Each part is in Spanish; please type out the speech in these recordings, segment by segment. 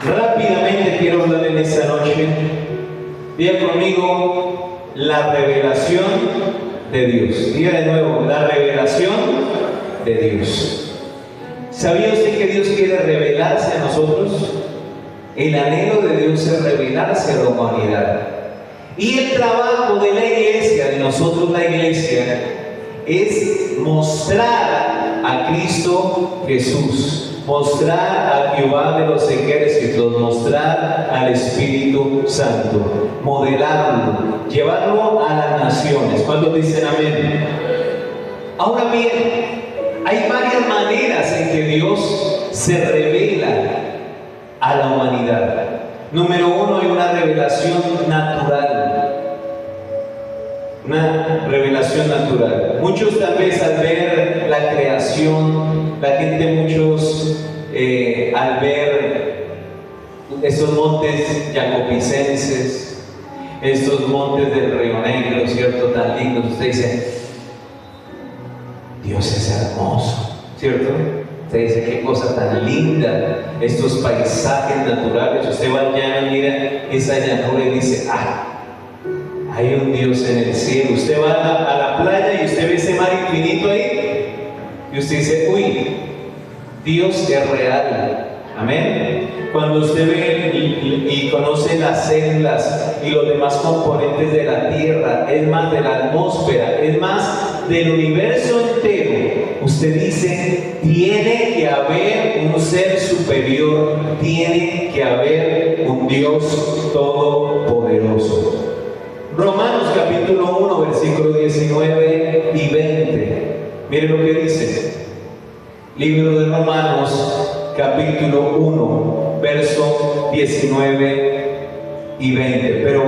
Rápidamente quiero hablar en esta noche. Diga conmigo, la revelación de Dios. Diga de nuevo, la revelación de Dios. ¿Sabía usted que Dios quiere revelarse a nosotros? El anhelo de Dios es revelarse a la humanidad. Y el trabajo de la iglesia, de nosotros la iglesia, es mostrar a Cristo Jesús, mostrar a Jehová de los ejércitos, mostrar al Espíritu Santo, modelarlo, llevarlo a las naciones. ¿Cuántos dicen amén? Ahora bien, hay varias maneras en que Dios se revela a la humanidad. Número uno, hay una revelación natural. Una revelación natural. Muchos tal vez al ver la creación, la gente muchos al ver estos montes jacobicenses, estos montes del Río Negro, ¿cierto? Tan lindos, usted dice, Dios es hermoso, ¿cierto? Usted dice, qué cosa tan linda, estos paisajes naturales. Usted va allá y mira esa llanura y dice, hay un Dios en el cielo. Usted va a la playa y usted ve ese mar infinito ahí y usted dice, uy, Dios es real. Amén. Cuando usted ve y conoce las células y los demás componentes de la tierra, es más de la atmósfera, es más del universo entero, usted dice, tiene que haber un ser superior, tiene que haber un Dios todopoderoso. Romanos capítulo 1, versículo 19 y 20. Miren lo que dice. Libro de Romanos capítulo 1, verso 19 y 20. Pero,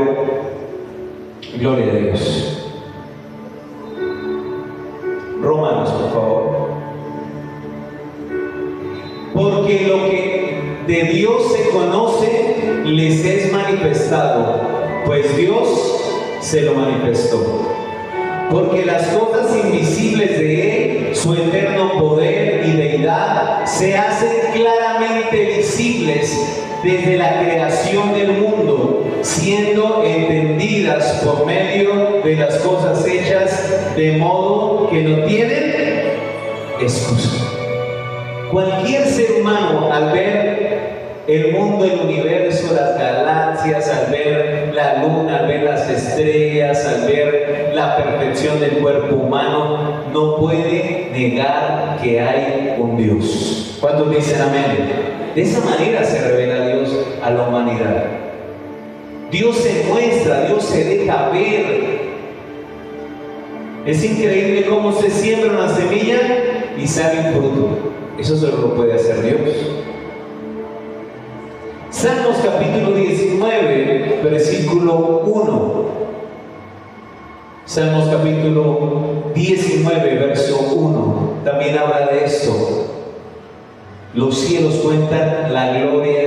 gloria a Dios. Romanos, por favor. Porque lo que de Dios se conoce les es manifestado, pues Dios se lo manifestó. Porque las cosas invisibles de Él, su eterno poder y deidad, se hacen claramente visibles desde la creación del mundo, siendo entendidas por medio de las cosas hechas, de modo que no tienen excusa. Cualquier ser humano, al ver el mundo, el universo, las galaxias, al ver la luna, al ver las estrellas, al ver la perfección del cuerpo humano, no puede negar que hay un Dios. ¿Cuántos dicen amén? De esa manera se revela Dios a la humanidad. Dios se muestra, Dios se deja ver. Es increíble cómo se siembra una semilla y sale un fruto. Eso solo lo puede hacer Dios. Salmos capítulo 19, versículo 1. Salmos capítulo 19, verso 1. También habla de esto. Los cielos cuentan la gloria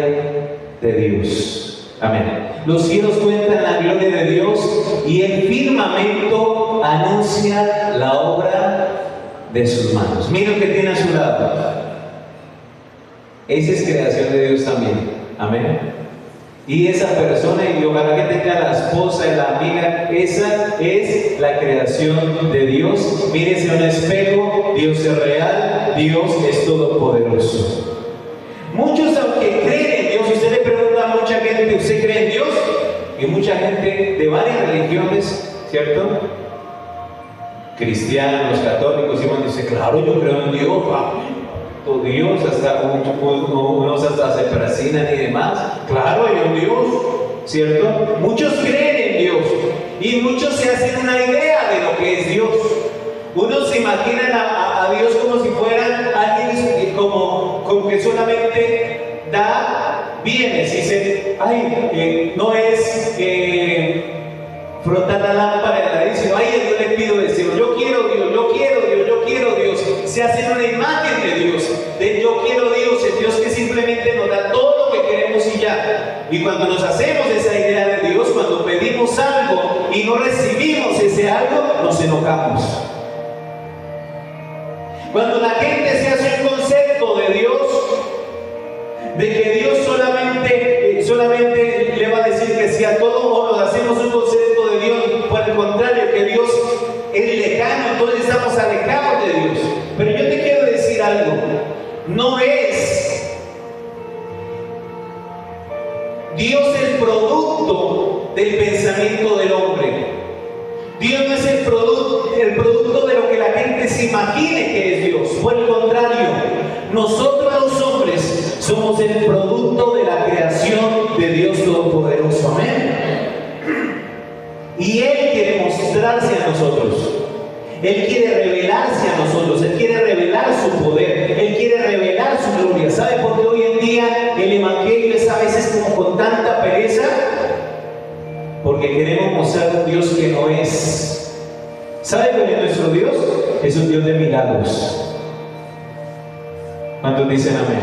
de Dios. Amén. Los cielos cuentan la gloria de Dios y el firmamento anuncia la obra de sus manos. Mira lo que tiene a su lado. Esa es creación de Dios también. Amén. Y esa persona, y ojalá que tenga la esposa y la amiga, esa es la creación de Dios. Mírese un espejo, Dios es real, Dios es todopoderoso. Muchos, aunque creen en Dios, usted le pregunta a mucha gente, ¿usted cree en Dios? Y mucha gente de varias religiones, ¿cierto? Cristianos, católicos, y uno dice, claro, yo creo en Dios, Dios, hasta unos hasta se persinan y demás. Claro, hay un Dios, ¿cierto? Muchos creen en Dios y muchos se hacen una idea de lo que es Dios. Unos se imaginan a Dios como si fuera alguien como que solamente da bienes y dice, no es frotar la lámpara de la nariz, sino, yo le pido deseo, yo quiero Dios, yo quiero Dios, yo quiero Dios. Se hacen una imagen de Dios, de yo quiero Dios, el Dios que simplemente nos da todo lo que queremos y ya. Y cuando nos hacemos esa idea de Dios, cuando pedimos algo y no recibimos ese algo, nos enojamos. Cuando la gente se hace un concepto de Dios, de que Dios solamente solamente le va a decir que sí a todo, o nos hacemos un concepto de Dios, por el contrario, que Dios es lejano, entonces estamos alejados de Dios. Pero yo te quiero decir algo, no es Dios el producto del pensamiento del hombre. Dios no es el producto de lo que la gente se imagine que es Dios. Por el contrario, nosotros los hombres somos el producto de la creación de Dios Todopoderoso. Amén. Y Él quiere mostrarse a nosotros. Él quiere revelarse a nosotros. Él quiere revelar su poder. Él quiere revelar su gloria. ¿Sabe por qué hoy en día el Evangelio es a veces como con tanta pereza? Porque queremos mostrar un Dios que no es. ¿Sabe cuál es nuestro Dios? Es un Dios de milagros. ¿Cuántos dicen amén?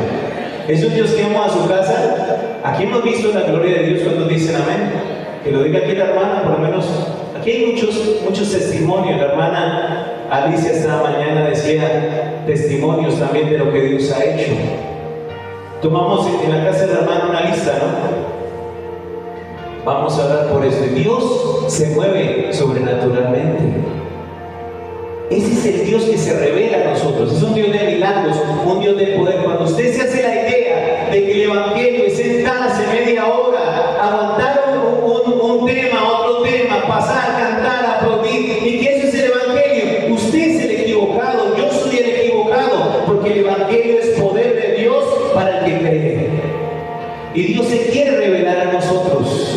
Es un Dios que vamos a su casa. Aquí hemos visto la gloria de Dios. ¿Cuántos dicen amén? Que lo diga aquí la hermana, por lo menos. Aquí hay muchos testimonios. La hermana Alicia esta mañana decía testimonios también de lo que Dios ha hecho. Tomamos en la casa de la hermana una lista, ¿no? Vamos a orar por esto. Dios se mueve sobrenaturalmente. Ese es el Dios que se revela a nosotros. Es un Dios de milagros, un Dios de poder. Cuando usted se hace la idea de que el Evangelio es sentarse media hora, aguantar un tema, otro tema, pasar, cantar, aplaudir, y que eso es el Evangelio, usted es el equivocado, yo soy el equivocado, porque el Evangelio es poder de Dios para el que cree. Y Dios se quiere revelar a nosotros.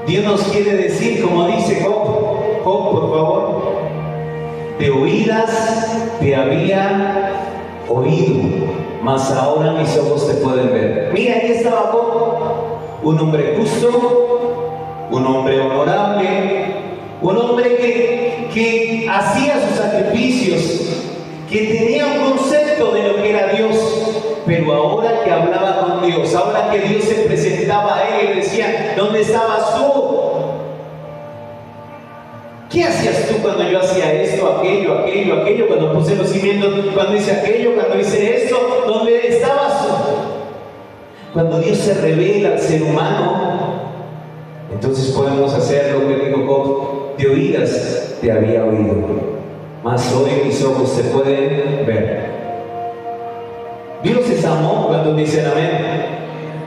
Dios nos quiere decir, como dice Job, por favor, de oídas te había oído, mas ahora mis ojos te pueden ver. Mira, ahí estaba Job, un hombre justo, un hombre honorable, un hombre que hacía sus sacrificios, que tenía un concepto de lo que era Dios. Pero ahora que hablaba con Dios, ahora que Dios se presentaba a él y decía, ¿dónde estabas tú? ¿Qué hacías tú cuando yo hacía esto, aquello, cuando puse los cimientos, cuando hice aquello, cuando hice esto? ¿Dónde estabas tú? Cuando Dios se revela al ser humano, entonces podemos hacer lo que dijo Job, de oídas te había oído, mas hoy mis ojos te pueden ver. Dios es amor, cuando dicen amén,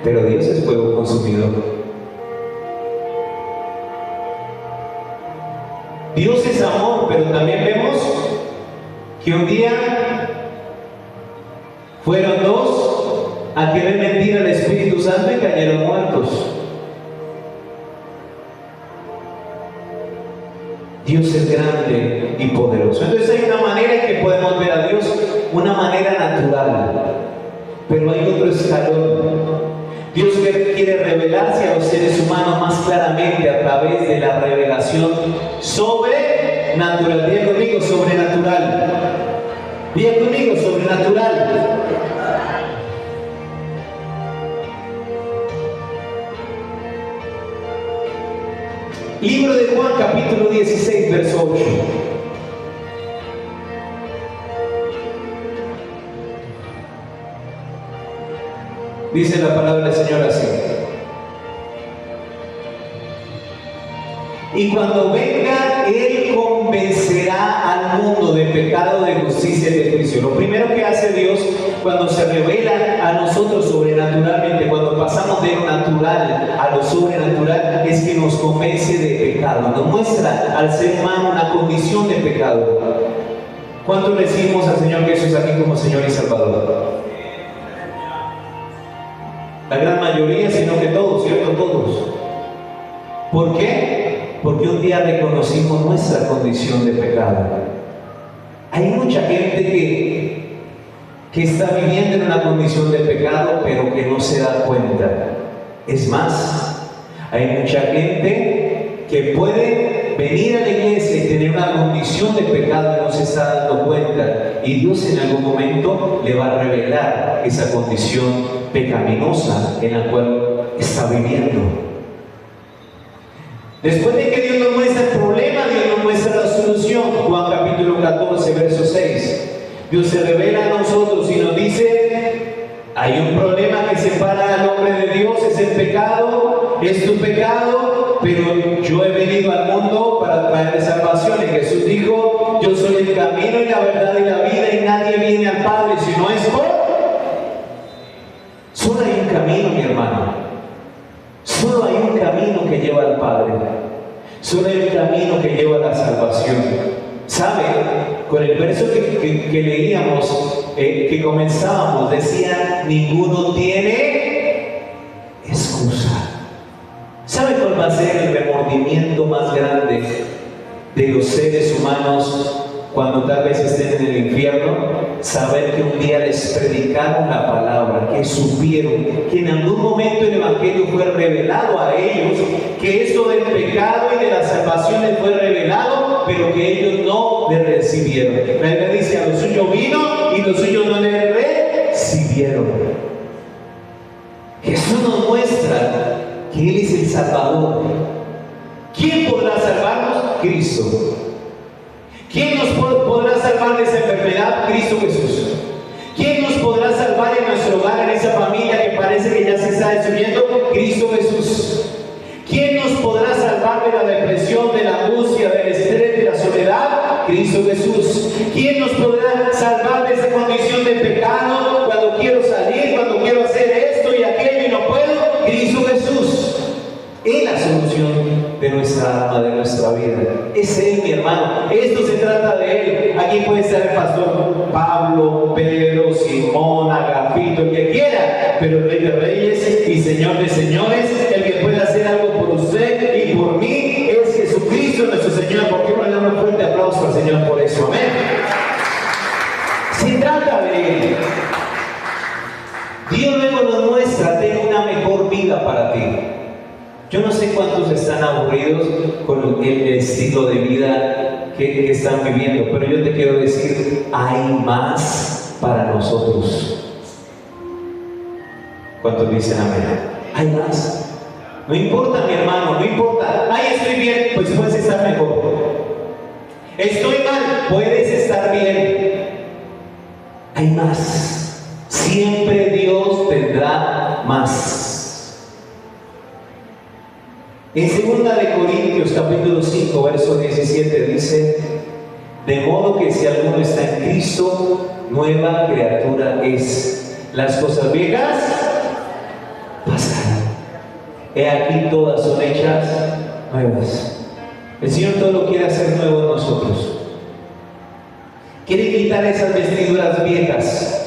pero Dios es fuego consumidor. Dios es amor, pero también vemos que un día fueron dos a querer mentir al Espíritu Santo y cayeron muertos. Dios es grande y poderoso. Entonces hay una manera en que podemos ver a Dios, una manera natural, pero hay otro escalón. Dios quiere revelarse a los seres humanos más claramente a través de la revelación sobrenatural. Diga conmigo, sobrenatural. Diga conmigo, sobrenatural. Libro de Juan, capítulo 16, verso 8. Dice la palabra del Señor así: y cuando venga, Él convencerá al mundo de pecado, de justicia y de juicio. Lo primero que hace Dios cuando se revela a nosotros sobrenaturalmente, cuando pasamos de lo natural a lo sobrenatural, es que nos convence de pecado, nos muestra al ser humano una condición de pecado. ¿Cuántos le decimos al Señor Jesús aquí como Señor y Salvador? La gran mayoría, sino que todos, ¿cierto? Todos. ¿Por qué? Porque un día reconocimos nuestra condición de pecado. Hay mucha gente que está viviendo en una condición de pecado, pero que no se da cuenta. Es más, hay mucha gente que puede venir a la iglesia y tener una condición de pecado y no se está dando cuenta. Y Dios en algún momento le va a revelar esa condición pecaminosa en la cual está viviendo. Después de que Dios nos muestra el problema, Dios nos muestra la solución. Juan capítulo 14, verso 6. Dios se revela a nosotros y nos dice: Hay un problema que separa al hombre de Dios, es el pecado, es tu pecado, pero yo he venido al mundo para traer salvación. Y Jesús dijo, yo soy el camino y la verdad y la vida, y nadie viene al Padre si no es por. Solo hay un camino, mi hermano. Solo hay un camino que lleva al Padre. Solo hay un camino que lleva a la salvación. ¿Sabe? Con el verso que leíamos, que comenzábamos, decía, ninguno tiene excusa. ¿Sabe cuál va a ser el remordimiento más grande de los seres humanos cuando tal vez estén en el infierno? Saber que un día les predicaron la palabra, que supieron que en algún momento el Evangelio fue revelado a ellos, que esto del pecado y de la salvación les fue revelado, pero que ellos no le recibieron. La Biblia dice, a los suyos vino y los suyos no le recibieron. Jesús nos muestra que Él es el Salvador. ¿Quién podrá salvarnos? Cristo. ¿Quién nos podrá salvar de esa enfermedad? Cristo Jesús. ¿Quién nos podrá salvar en nuestro hogar, en esa familia que parece que ya se está destruyendo? Cristo Jesús. ¿Quién nos podrá salvar de la depresión, de la angustia, del estrés, de la soledad? Cristo Jesús. ¿Quién nos podrá salvar de esa condición de pecado cuando quiero salir, cuando quiero hacer esto y aquello y no puedo? Cristo Jesús. Es la solución de nuestra alma, de nuestra vida. Es Él, mi hermano. Esto se trata de Él. Aquí puede estar el pastor Pablo, Pedro, Simón, Agapito, el que quiera, pero el Rey de Reyes y Señor de Señores, el que puede hacer algo por usted y por mí, es Jesucristo nuestro Señor. ¿Por qué no le damos un fuerte aplauso al Señor por eso? Amén. Se trata de Él. Dios luego nos muestra, ten una mejor vida para ti. Yo no sé cuántos están aburridos con el estilo de vida que están viviendo, pero yo te quiero decir, hay más para nosotros. ¿Cuántos dicen amén? Hay más. No importa, mi hermano, no importa. Ay, estoy bien, pues puedes estar mejor. Estoy mal, puedes estar bien. Hay más. Siempre Dios tendrá más. En 2 de Corintios capítulo 5 verso 17 dice, de modo que si alguno está en Cristo, nueva criatura es. Las cosas viejas pasaron, he aquí todas son hechas nuevas. El Señor todo lo quiere hacer nuevo en nosotros. Quiere quitar esas vestiduras viejas.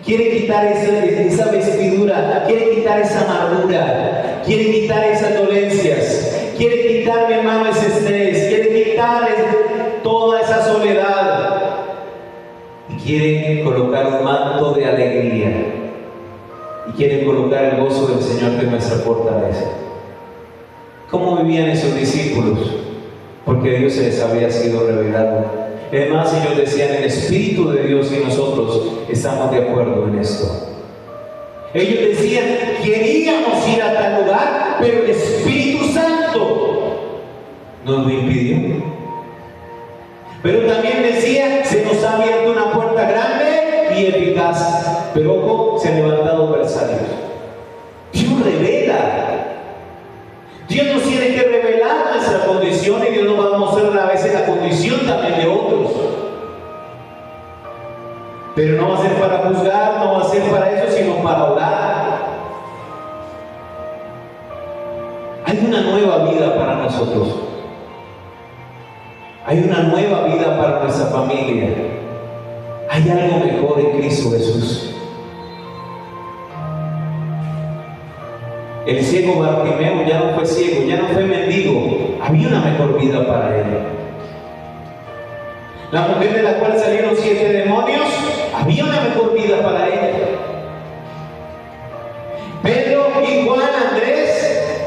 Quiere quitar esa vestidura, quiere quitar esa amargura, quiere quitar esas dolencias, quiere quitar, mi hermano, ese estrés, quiere quitar toda esa soledad y quiere colocar un manto de alegría y quiere colocar el gozo del Señor que es nuestra fortaleza. ¿Cómo vivían esos discípulos? Porque Dios se les había sido revelado. Además, ellos decían, el Espíritu de Dios y nosotros estamos de acuerdo en esto. Ellos decían, queríamos ir a tal lugar, pero el Espíritu Santo nos lo impidió. Pero también decía, se nos ha abierto una puerta grande y eficaz, pero ojo, se han levantado adversarios. Dios revela. Dios nos tiene que revelar nuestra condición y Dios nos va a mostrar a veces la condición también de otros. Pero no va a ser para juzgar, no va a ser para eso, sino para orar. Hay una nueva vida para nosotros. Hay una nueva vida para nuestra familia. Hay algo mejor en Cristo Jesús. El ciego Bartimeo ya no fue ciego, ya no fue mendigo. Había una mejor vida para él. La mujer de la cual salieron 7 demonios, había una mejor vida para ella. Pedro y Juan, Andrés,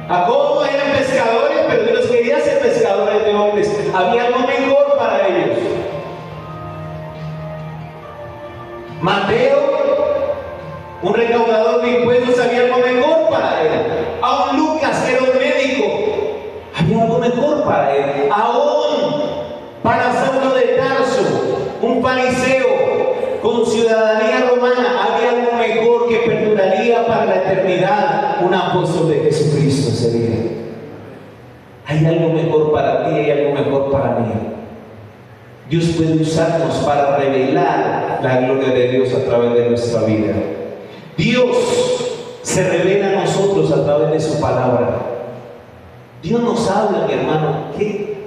Jacobo eran pescadores, pero Dios quería ser pescadores de hombres. Había algo mejor para ellos. Mateo, un recaudador de impuestos, había algo mejor para él. Aún Lucas, que era un médico, había algo mejor para él. Aún para Saulo de Tarso, un fariseo, con ciudadanía romana, había algo mejor que perduraría para la eternidad. Un apóstol de Jesucristo sería. Hay algo mejor para ti, hay algo mejor para mí. Dios puede usarnos para revelar la gloria de Dios a través de nuestra vida. Dios se revela a nosotros a través de su palabra. Dios nos habla, mi hermano. Qué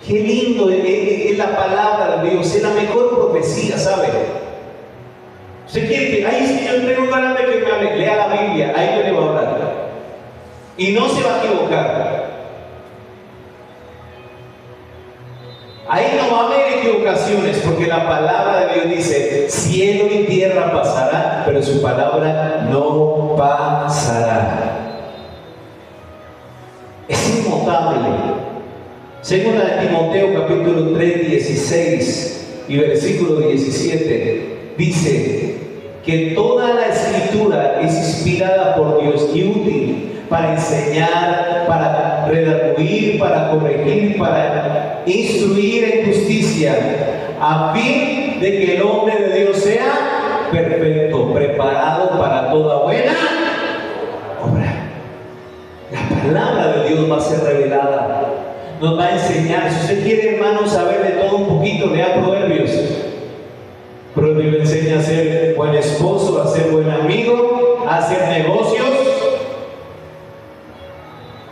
lindo es la palabra de Dios, es la mejor profecía, ¿sabe? Usted quiere que, ay, si yo tengo ganas de que me hable, lea la Biblia, ahí yo le voy a hablar. Y no se va a equivocar. Ahí no va a haber equivocaciones, porque la palabra de Dios dice, cielo y tierra pasará, pero su palabra no pasará. Es inmutable. Segunda de Timoteo capítulo 3, 16 y versículo 17 dice que toda la escritura es inspirada por Dios y útil para enseñar, para redarguir, para corregir, para instruir en justicia, a fin de que el hombre de Dios sea perfecto, preparado para toda buena obra. La palabra de Dios va a ser revelada, nos va a enseñar. Si usted quiere, hermano, saber de todo un poquito, lea Proverbios. Proverbios le enseña a ser buen esposo, a ser buen amigo, a hacer negocios.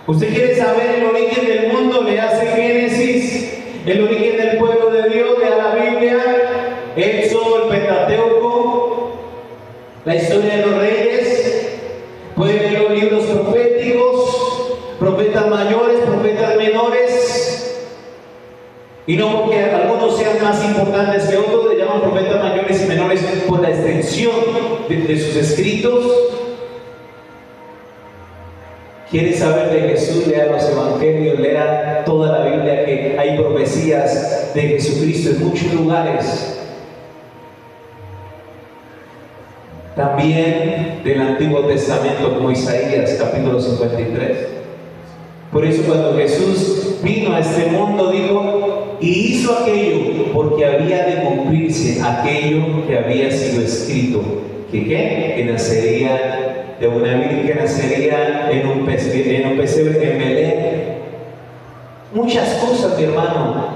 Usted quiere saber el origen del mundo, le hace Génesis. El origen del pueblo de Dios, lea la Biblia. Éxodo, el Pentateuco, la historia de los reyes. Puede leer los libros proféticos, profetas mayores, profetas menores. Y no porque algunos sean más importantes que otros, le llaman profetas mayores y menores por la extensión de sus escritos. ¿Quiere saber de Jesús? Lea los evangelios, lea toda la Biblia, que hay profecías de Jesucristo en muchos lugares. También del Antiguo Testamento, como Isaías capítulo 53. Por eso cuando Jesús vino a este mundo, dijo, y hizo aquello porque había de cumplirse aquello que había sido escrito. Que nacería de una virgen, que nacería en un pesebre en Belén. Muchas cosas, mi hermano,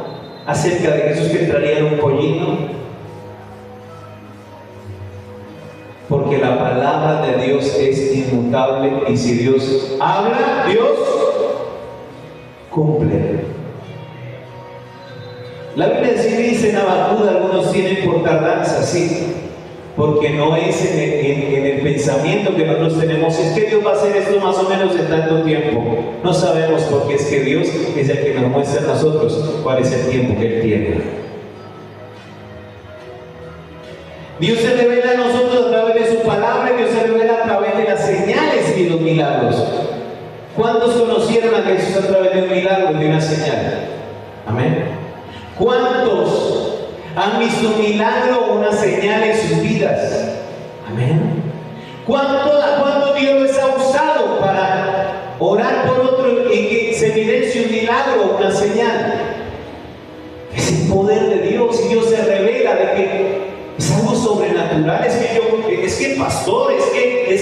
acerca de Jesús, que entraría en un pollino. Porque la palabra de Dios es inmutable, y si Dios habla, Dios cumple. La Biblia sí dice en Habacuc, algunos tienen por tardanza, sí, porque no es en el pensamiento que nosotros tenemos, es que Dios va a hacer esto más o menos en tanto tiempo. No sabemos, porque es que Dios es el que nos muestra a nosotros cuál es el tiempo que Él tiene. Dios se revela a nosotros a través de su palabra, Dios se revela a través de las señales y los milagros. ¿Cuántos conocieron a Jesús a través de un milagro, de una señal? Amén. ¿Cuántos han visto un milagro o una señal en sus vidas? Amén. ¿Cuánto Dios les ha usado para orar por otro y que se evidencie un milagro o una señal? Es el poder de Dios, y Dios se revela de que es algo sobrenatural. Es que pastor, es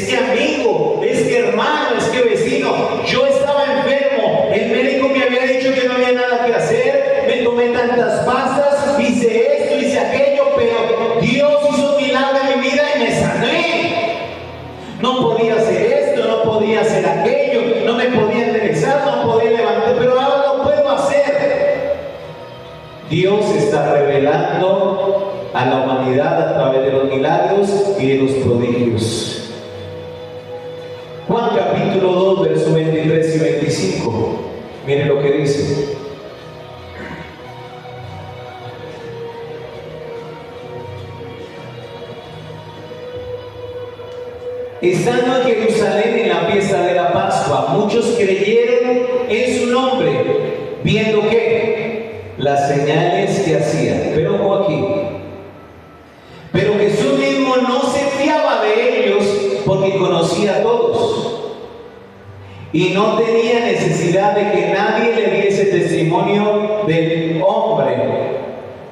que amigo, es que hermano, es que vecino, yo estaba enfermo, el médico me había dicho que no había nada que hacer, me tomé tantas pastas, hice esto, hice aquello, pero Dios hizo un milagro en mi vida y me sané. No podía hacer esto, no podía hacer aquello, no me podía enderezar, no podía levantar, pero ahora lo puedo hacer. Dios está revelando a la humanidad a través de los milagros y de los prodigios. Juan capítulo 2, versos 23 y 25. Miren lo que dice. Estando en Jerusalén en la fiesta de la Pascua, muchos creyeron en su nombre, viendo que las señales que hacía. Pero ojo aquí. Pero Jesús mismo no se fiaba de ellos, porque conocía a todos y no tenía necesidad de que nadie le diese testimonio del hombre,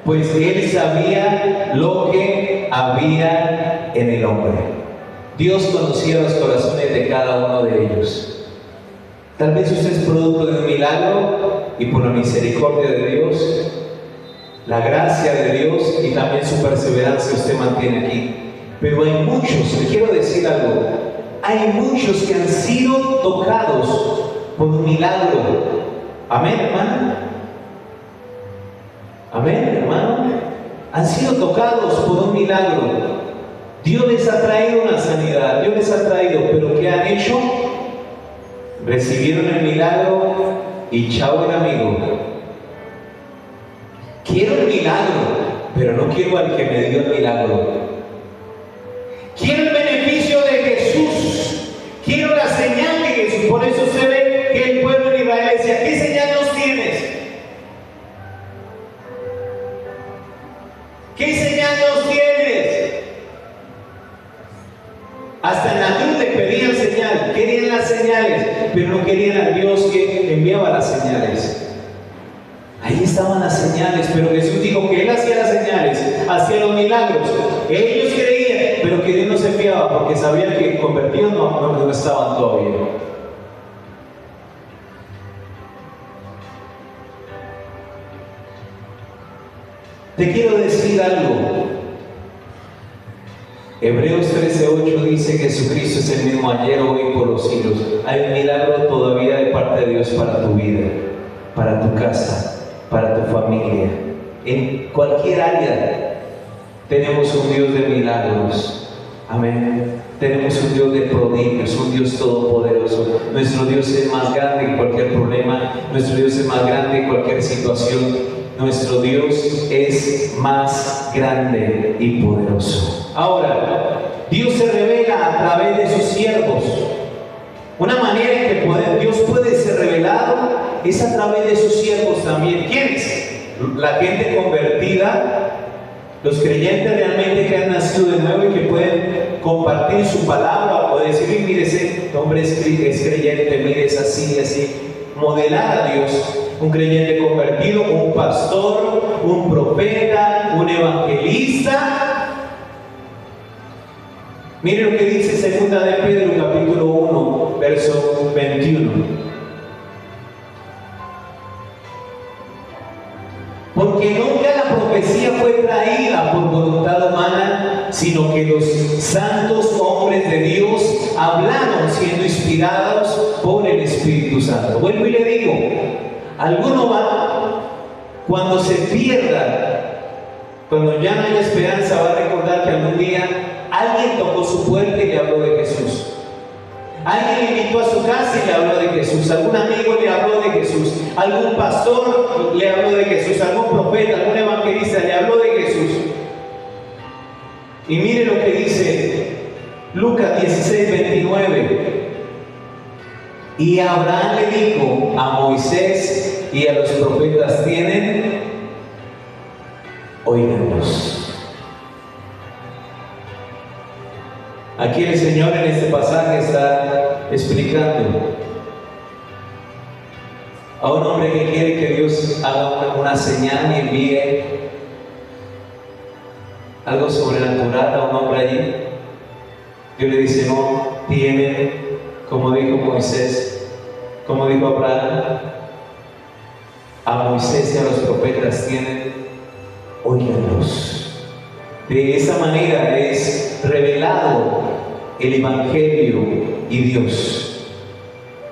pues Él sabía lo que había en el hombre. Dios conocía los corazones de cada uno de ellos. Tal vez usted es producto de un milagro y por la misericordia de Dios, la gracia de Dios y también su perseverancia usted mantiene aquí. Pero hay muchos, le quiero decir algo, hay muchos que han sido tocados por un milagro. Amén, hermano. Amén, hermano. Han sido tocados por un milagro. Dios les ha traído una sanidad, Dios les ha traído, pero ¿qué han hecho? Recibieron el milagro y chao el amigo. Quiero el milagro, pero no quiero al que me dio el milagro. Quiero el beneficio de Jesús, quiero la señal de Jesús. Por eso se ve que el pueblo de Israel decía: ¿qué señal nos tienes? ¿Qué señal nos tienes? Hasta en la cruz le pedían señal, querían las señales, pero no querían al Dios que enviaba las señales. Ahí estaban las señales, pero Jesús dijo que Él hacía las señales, hacía los milagros. Ellos creían, pero que Dios no se fiaba, porque sabían que convertidos no estaban todavía. Te quiero decir algo. Hebreos 13:8 dice que Jesucristo es el mismo ayer, hoy y por los siglos. Hay un milagro todavía de parte de Dios para tu vida, para tu casa, para tu familia. En cualquier área tenemos un Dios de milagros. Amén. Tenemos un Dios de prodigios, un Dios todopoderoso. Nuestro Dios es más grande que cualquier problema. Nuestro Dios es más grande que cualquier situación. Nuestro Dios es más grande y poderoso. Ahora, Dios se revela a través de sus siervos. Una manera en que Dios puede ser revelado es a través de sus siervos también. ¿Quiénes? La gente convertida, los creyentes realmente que han nacido de nuevo y que pueden compartir su palabra o decir: mire, ese hombre es creyente, mire, es así y así. Modelar a Dios. Un creyente convertido, un pastor, un profeta, un evangelista. Mire lo que dice 2 de Pedro capítulo 1, verso 21. Porque nunca la profecía fue traída por voluntad humana, sino que los santos hombres de Dios hablaron siendo inspirados por el Espíritu Santo. Vuelvo y le digo, alguno va, cuando se pierda, cuando ya no haya esperanza, va a recordar que algún día alguien tocó su puerta y le habló de Jesús. Alguien le invitó a su casa y le habló de Jesús. Algún amigo le habló de Jesús. Algún pastor le habló de Jesús. Algún profeta, algún evangelista le habló de Jesús. Y mire lo que dice Lucas 16:29. Y Abraham le dijo a Moisés y a los profetas: tienen, óiganlos. Aquí el Señor en este pasaje está explicando a un hombre que quiere que Dios haga una señal y envíe algo sobrenatural a un hombre allí. Dios le dice: no, tienen, como dijo Moisés, como dijo Abraham, a Moisés y a los profetas tienen, óiganlos. De esa manera es revelado el Evangelio y Dios.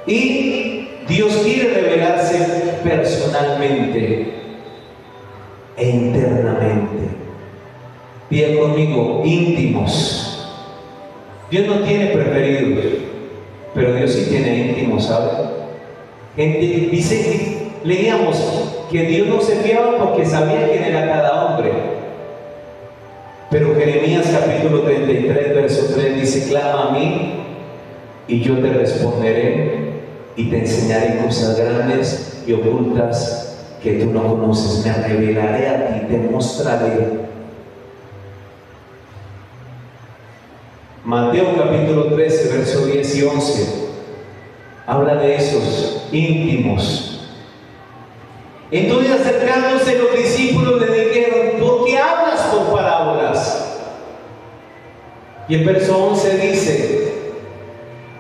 Y Dios quiere revelarse personalmente e internamente. Diga conmigo: íntimos. Dios no tiene preferidos, pero Dios sí tiene íntimos, ¿sabe? Gente dice, leíamos que Dios no se fiaba porque sabía quién era cada hombre. Pero Jeremías capítulo 33, verso 3 dice: clama a mí y yo te responderé y te enseñaré cosas grandes y ocultas que tú no conoces. Me revelaré a ti, te mostraré. Mateo capítulo 13, verso 10 y 11 habla de esos íntimos. Entonces, acercándose los discípulos le dijeron: ¿por qué hablas por parábolas? Y el verso 11 dice: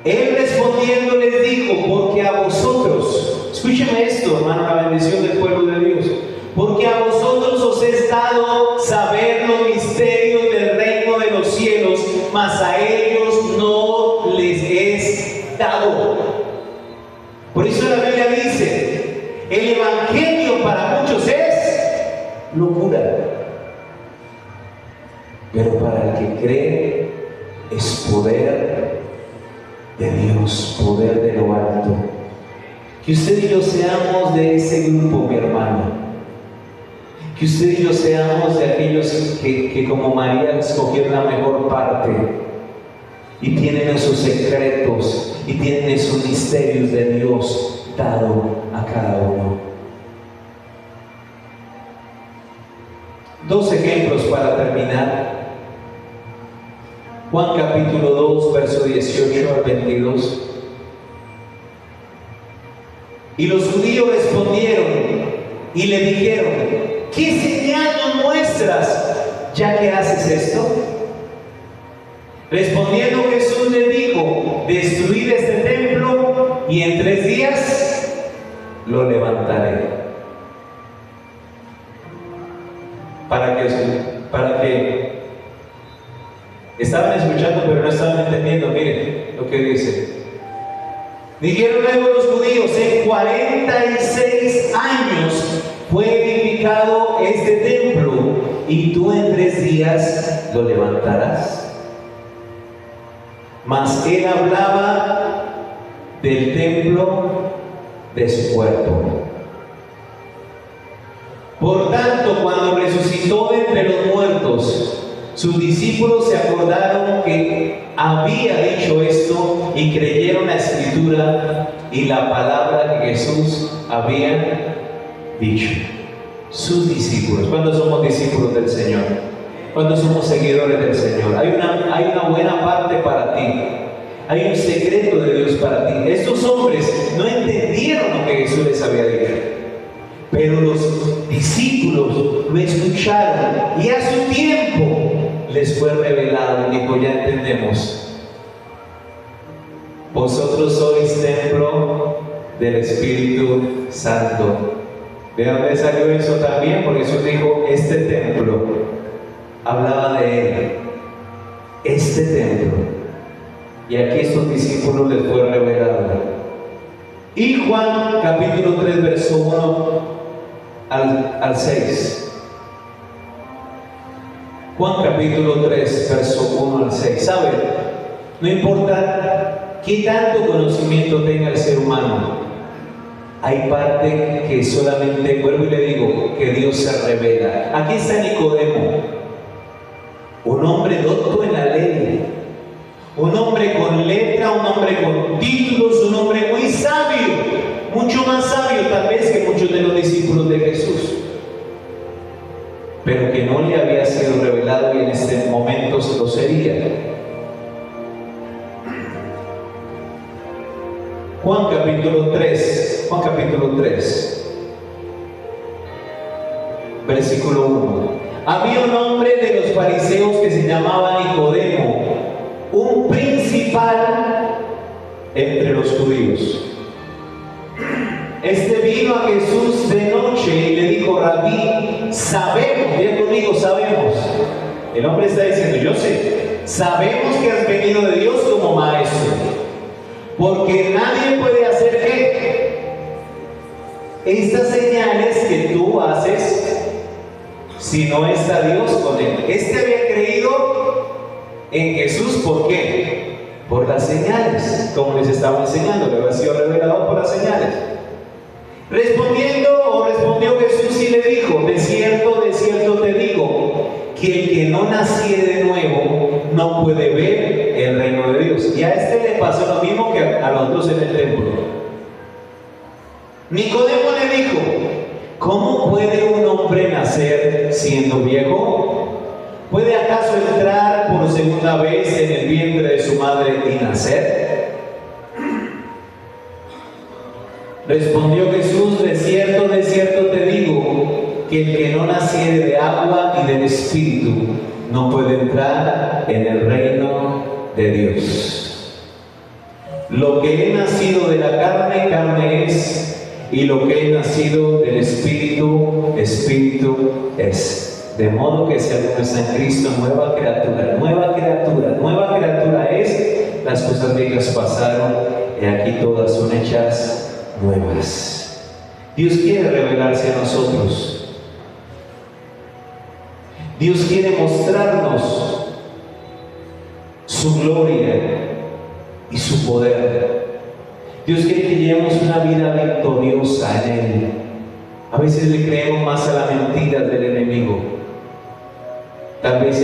Él respondiendo les dijo: porque a vosotros, escúcheme esto, hermano, la bendición del pueblo de Dios, porque a vosotros os es dado saber los misterios del reino de los cielos, mas a ellos no les es dado. Por eso la Biblia dice: el evangelio para muchos es locura, pero para el que cree es poder de Dios, poder de lo alto. Que usted y yo seamos de ese grupo, mi hermano. Que usted y yo seamos de aquellos que como María escogieron la mejor parte y tienen esos secretos y tienen esos misterios de Dios dado a cada uno. Dos ejemplos para terminar. Juan capítulo 2, verso 18 al 22. Y los judíos respondieron y le dijeron: ¿qué señal nos muestras, ya que haces esto? Respondiendo Jesús le dijo: destruid este templo y en 3 días lo levantaré. Para que estaban escuchando pero no estaban entendiendo. Miren lo que dice. Dijeron luego los judíos: en 46 años fue edificado este templo, y tú en 3 días lo levantarás. Mas él hablaba del templo de su cuerpo. Por tanto, cuando resucitó de entre los muertos, sus discípulos se acordaron que había dicho esto y creyeron la escritura y la palabra que Jesús había dicho. Sus discípulos. ¿Cuándo somos discípulos del Señor? ¿Cuándo somos seguidores del Señor? Hay una buena parte para ti. Hay un secreto de Dios para ti. Estos hombres no entendieron lo que Jesús les había dicho, pero los discípulos lo escucharon y a su tiempo les fue revelado. Dijo: ya entendemos. Vosotros sois templo del Espíritu Santo. ¿De dónde salió eso también? Porque Jesús dijo: este templo, hablaba de él, este templo. Y aquí estos discípulos les fue revelado. Y Juan capítulo 3, verso 1 al 6. Juan capítulo 3, verso 1 al 6. ¿Sabe? No importa qué tanto conocimiento tenga el ser humano, hay parte que solamente, vuelvo y le digo, que Dios se revela. Aquí está Nicodemo, un hombre docto en la ley, un hombre con letra, un hombre con títulos, un hombre muy sabio, mucho más sabio tal vez que muchos de los discípulos de Jesús, pero que no le había sido revelado y en este momento se lo sería. Juan capítulo 3, versículo 1. Había un hombre de los fariseos que se llamaba Nicodemo, un principal entre los judíos. Este vino a Jesús de noche y le dijo: Rabí, sabemos, bien conmigo, sabemos. El hombre está diciendo: yo sé, sabemos que has venido de Dios como maestro, porque nadie puede hacer estas señales que tú haces si no está Dios con él. Este había creído en Jesús, ¿por qué? Por las señales, como les estaba enseñando, le había sido revelado por las señales. Respondió Jesús y le dijo: de cierto te digo, que el que no naciere de nuevo no puede ver el reino de Dios. Y a este le pasó lo mismo que a los otros en el templo. Nicodemo le dijo: ¿cómo puede un hombre nacer siendo viejo? ¿Puede acaso entrar por segunda vez en el vientre de su madre y nacer? Respondió Jesús: de cierto te que el que no naciere de agua y del Espíritu no puede entrar en el reino de Dios. Lo que he nacido de la carne, carne es, y lo que he nacido del Espíritu, Espíritu es. De modo que si alguno está en Cristo, nueva criatura, nueva criatura, nueva criatura es. Las cosas viejas pasaron y aquí todas son hechas nuevas. Dios quiere revelarse a nosotros. Dios quiere mostrarnos su gloria y su poder. Dios quiere que llevemos una vida victoriosa en Él. A veces le creemos más a las mentiras del enemigo. Tal vez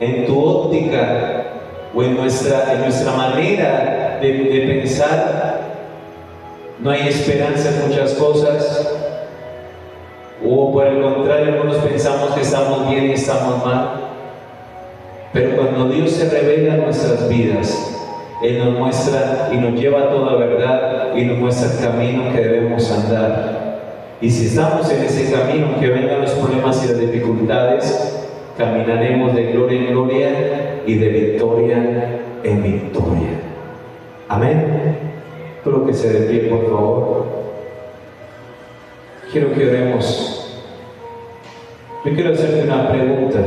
en tu óptica o en nuestra manera de pensar no hay esperanza en muchas cosas, o por el contrario, algunos pensamos que estamos bien y estamos mal. Pero cuando Dios se revela en nuestras vidas, Él nos muestra y nos lleva a toda verdad y nos muestra el camino que debemos andar. Y si estamos en ese camino, aunque vengan los problemas y las dificultades, caminaremos de gloria en gloria y de victoria en victoria. Amén. Creo que se dé pie, por favor. Quiero que oremos. Yo quiero hacerte una pregunta.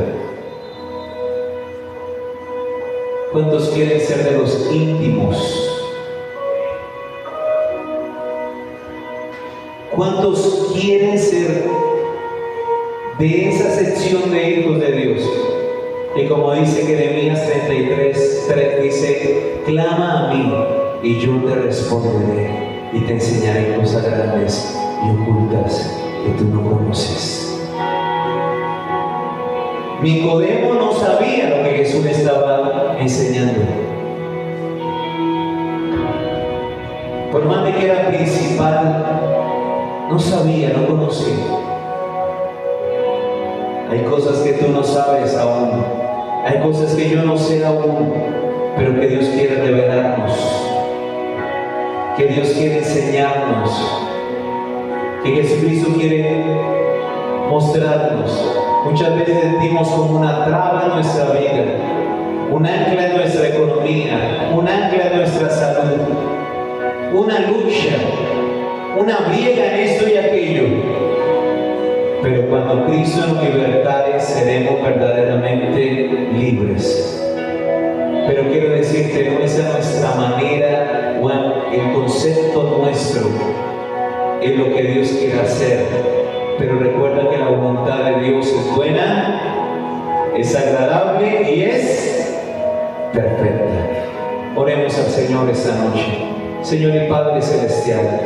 ¿Cuántos quieren ser de los íntimos? ¿Cuántos quieren ser de esa sección de hijos de Dios? Y como dice Jeremías 33:3, dice: clama a mí y yo te responderé y te enseñaré cosas grandes y ocultas que tú no conoces. Nicodemo no sabía lo que Jesús le estaba enseñando. Por más de que era principal, no sabía, no conocía. Hay cosas que tú no sabes aún. Hay cosas que yo no sé aún, pero que Dios quiere revelarnos, que Dios quiere enseñarnos, que Jesucristo quiere mostrarnos. Muchas veces sentimos como una traba en nuestra vida, un ancla en nuestra economía, un ancla en nuestra salud, una lucha, una briega en esto y aquello. Pero cuando Cristo nos libertare, seremos verdaderamente libres. Pero quiero decirte, no es nuestra manera o el concepto nuestro, es lo que Dios quiere hacer. Pero recuerda que la voluntad de Dios es buena, es agradable y es perfecta. Oremos al Señor esta noche. Señor y Padre Celestial,